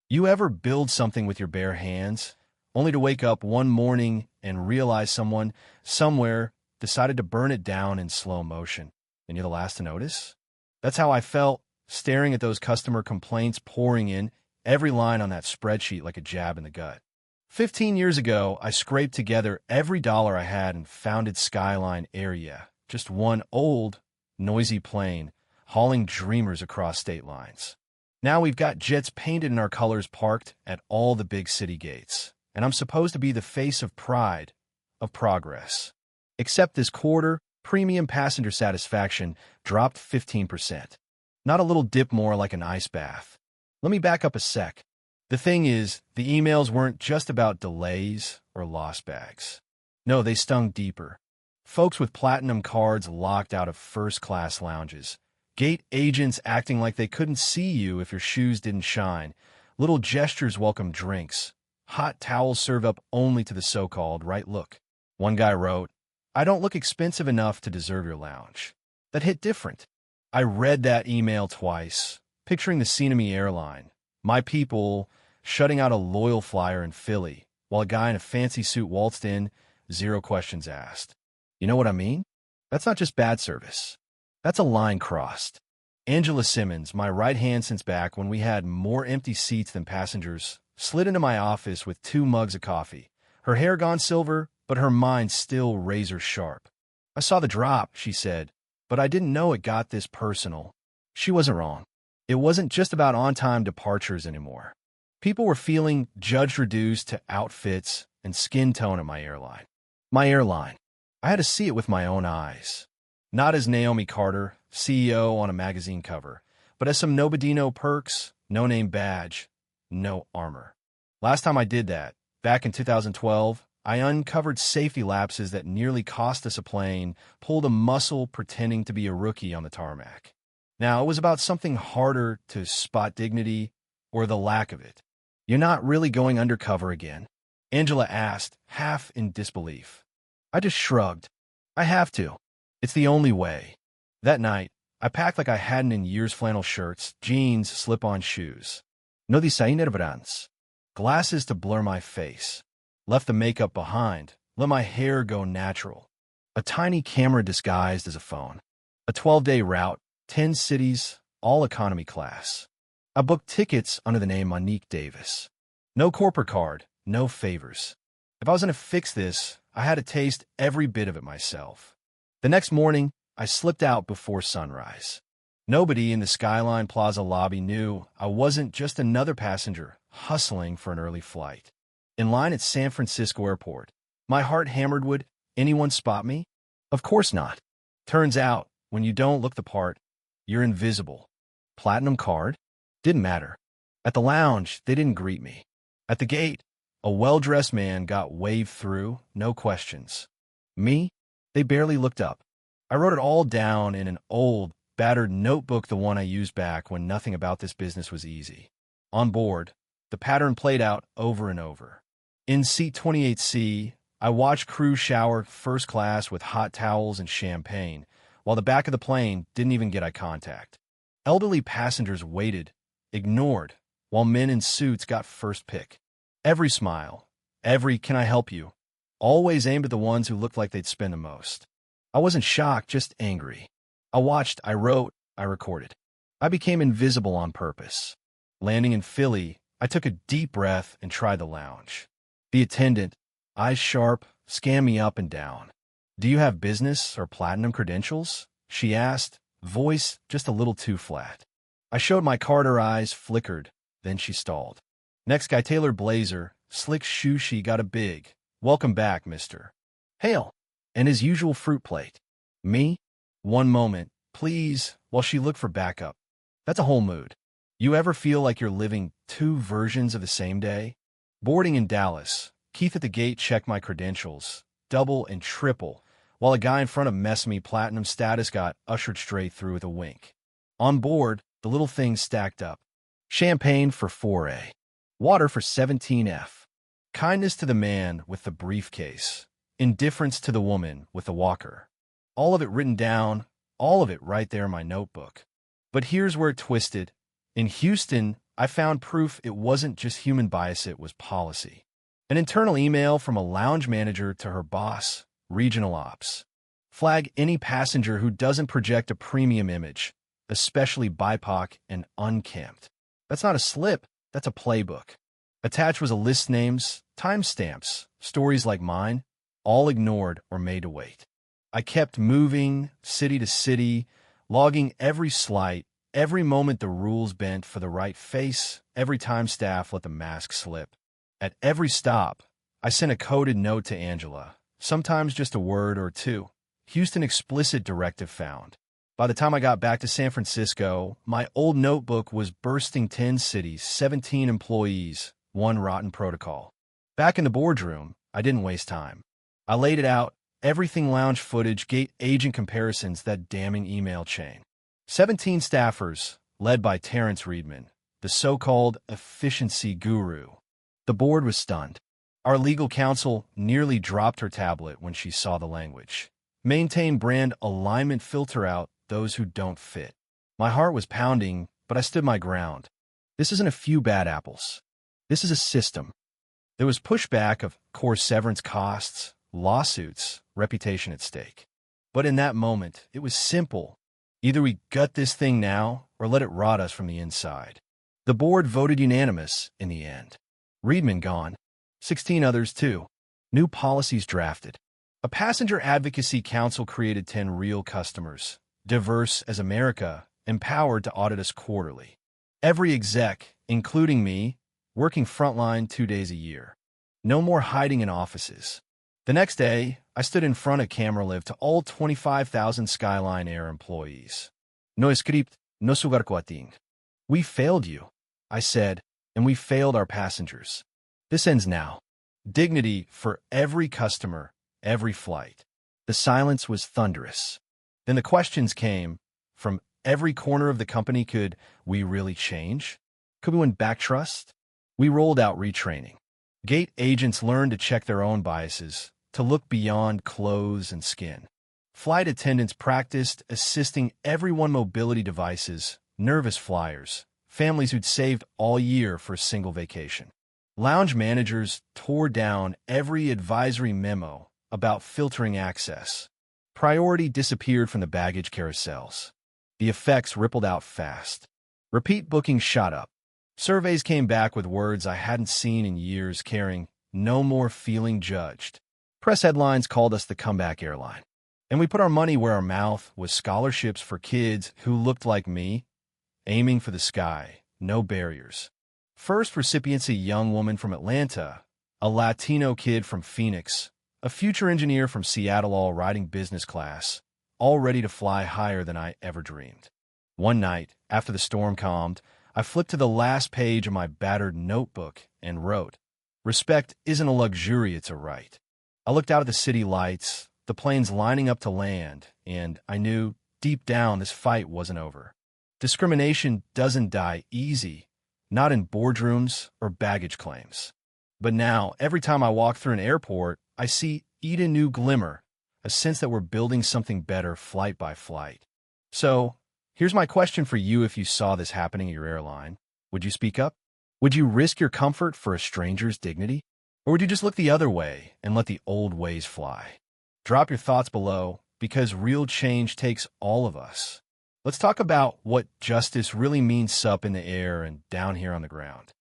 You ever build something with your bare hands, only to wake up one morning and realize someone, somewhere, decided to burn it down in slow motion, and you're the last to notice? That's how I felt, staring at those customer complaints pouring in, every line on that spreadsheet like a jab in the gut. 15 years ago, I scraped together every dollar I had and founded Skyline Area, just one old, noisy plane, hauling dreamers across state lines. Now we've got jets painted in our colors parked at all the big city gates, and I'm supposed to be the face of pride, of progress. Except this quarter, premium passenger satisfaction dropped 15%. Not a little dip more like an ice bath. Let me back up a sec. The thing is, the emails weren't just about delays or lost bags. No, they stung deeper. Folks with platinum cards locked out of first-class lounges. Gate agents acting like they couldn't see you if your shoes didn't shine. Little gestures welcome drinks. Hot towels serve up only to the so-called right look. One guy wrote, "I don't look expensive enough to deserve your lounge." That hit different. I read that email twice, picturing the scene of me airline. My people shutting out a loyal flyer in Philly, while a guy in a fancy suit waltzed in, zero questions asked. You know what I mean? That's not just bad service. That's a line crossed. Angela Simmons, my right hand since back when we had more empty seats than passengers, slid into my office with 2 mugs of coffee. Her hair gone silver, but her mind still razor sharp. "I saw the drop," she said, "but I didn't know it got this personal." She wasn't wrong. It wasn't just about on-time departures anymore. People were feeling judged reduced to outfits and skin tone at my airline. My airline. I had to see it with my own eyes. Not as Naomi Carter, CEO on a magazine cover, but as some Nobodino perks, no-name badge, no armor. Last time I did that, back in 2012, I uncovered safety lapses that nearly cost us a plane, pulled a muscle pretending to be a rookie on the tarmac. Now, it was about something harder to spot dignity or the lack of it. "You're not really going undercover again?" Angela asked, half in disbelief. I just shrugged. "I have to. It's the only way." That night, I packed like I hadn't in years, flannel shirts, jeans, slip-on shoes. No designer brands. Glasses to blur my face. Left the makeup behind. Let my hair go natural. A tiny camera disguised as a phone. A 12-day route, 10 cities, all economy class. I booked tickets under the name Monique Davis. No corporate card, no favors. If I was going to fix this, I had to taste every bit of it myself. The next morning, I slipped out before sunrise. Nobody in the Skyline Plaza lobby knew I wasn't just another passenger hustling for an early flight. In line at San Francisco Airport, my heart hammered. Would anyone spot me? Of course not. Turns out, when you don't look the part, you're invisible. Platinum card? Didn't matter. At the lounge, they didn't greet me. At the gate, a well-dressed man got waved through, no questions. Me? They barely looked up. I wrote it all down in an old, battered notebook, the one I used back when nothing about this business was easy. On board, the pattern played out over and over. In seat 28C, I watched crew shower first class with hot towels and champagne, while the back of the plane didn't even get eye contact. Elderly passengers waited, ignored, while men in suits got first pick. Every smile, every "can I help you?" always aimed at the ones who looked like they'd spend the most. I wasn't shocked, just angry. I watched, I wrote, I recorded. I became invisible on purpose. Landing in Philly, I took a deep breath and tried the lounge. The attendant, eyes sharp, scanned me up and down. "Do you have business or platinum credentials?" she asked, voice just a little too flat. I showed my card, her eyes flickered, then she stalled. Next guy, tailored blazer, slick shoe, she got a big, "Welcome back, Mr. Hale," and his usual fruit plate. Me? "One moment, please," while she looked for backup. That's a whole mood. You ever feel like you're living 2 versions of the same day? Boarding in Dallas, Keith at the gate checked my credentials, double and triple, while a guy in front of messed me platinum status got ushered straight through with a wink. On board, the little things stacked up. Champagne for 4A. Water for 17F. Kindness to the man with the briefcase. Indifference to the woman with the walker. All of it written down, all of it right there in my notebook. But here's where it twisted. In Houston, I found proof it wasn't just human bias, it was policy. An internal email from a lounge manager to her boss, regional ops. Flag any passenger who doesn't project a premium image, especially BIPOC and unkempt. That's not a slip, that's a playbook. Attached was a list names, timestamps, stories like mine, all ignored or made to wait. I kept moving, city to city, logging every slight, every moment the rules bent for the right face, every time staff let the mask slip. At every stop, I sent a coded note to Angela, sometimes just a word or two. Houston explicit directive found. By the time I got back to San Francisco, my old notebook was bursting 10 cities, 17 employees, one rotten protocol. Back in the boardroom, I didn't waste time. I laid it out, everything lounge footage, gate agent comparisons, that damning email chain. 17 staffers, led by Terrence Reedman, the so-called efficiency guru. The board was stunned. Our legal counsel nearly dropped her tablet when she saw the language. Maintain brand alignment, filter out those who don't fit. My heart was pounding, but I stood my ground. This isn't a few bad apples. This is a system. There was pushback, of course, severance costs, lawsuits, reputation at stake. But in that moment, it was simple. Either we gut this thing now or let it rot us from the inside. The board voted unanimous in the end. Reedman gone. 16 others too. New policies drafted. A passenger advocacy council created, 10 real customers, diverse as America, empowered to audit us quarterly. Every exec, including me, working frontline 2 days a year. No more hiding in offices. The next day, I stood in front of camera live to all 25,000 Skyline Air employees. No script, no sugar coating. We failed you, I said, and we failed our passengers. This ends now. Dignity for every customer, every flight. The silence was thunderous. Then the questions came from every corner of the company. Could we really change? Could we win back trust? We rolled out retraining. Gate agents learned to check their own biases, to look beyond clothes and skin. Flight attendants practiced assisting everyone, mobility devices, nervous flyers, families who'd saved all year for a single vacation. Lounge managers tore down every advisory memo about filtering access. Priority disappeared from the baggage carousels. The effects rippled out fast. Repeat bookings shot up. Surveys came back with words I hadn't seen in years, carrying "no more feeling judged." Press headlines called us the comeback airline. And we put our money where our mouth was: scholarships for kids who looked like me, aiming for the sky, no barriers. First recipients: a young woman from Atlanta, a Latino kid from Phoenix, a future engineer from Seattle, all riding business class, all ready to fly higher than I ever dreamed. One night, after the storm calmed, I flipped to the last page of my battered notebook and wrote, "Respect isn't a luxury, it's a right." I looked out at the city lights, the planes lining up to land, and I knew deep down this fight wasn't over. Discrimination doesn't die easy, not in boardrooms or baggage claims. But now, every time I walk through an airport, I see a new glimmer, a sense that we're building something better flight by flight. So, here's my question for you: if you saw this happening at your airline, would you speak up? Would you risk your comfort for a stranger's dignity? Or would you just look the other way and let the old ways fly? Drop your thoughts below, because real change takes all of us. Let's talk about what justice really means up in the air and down here on the ground.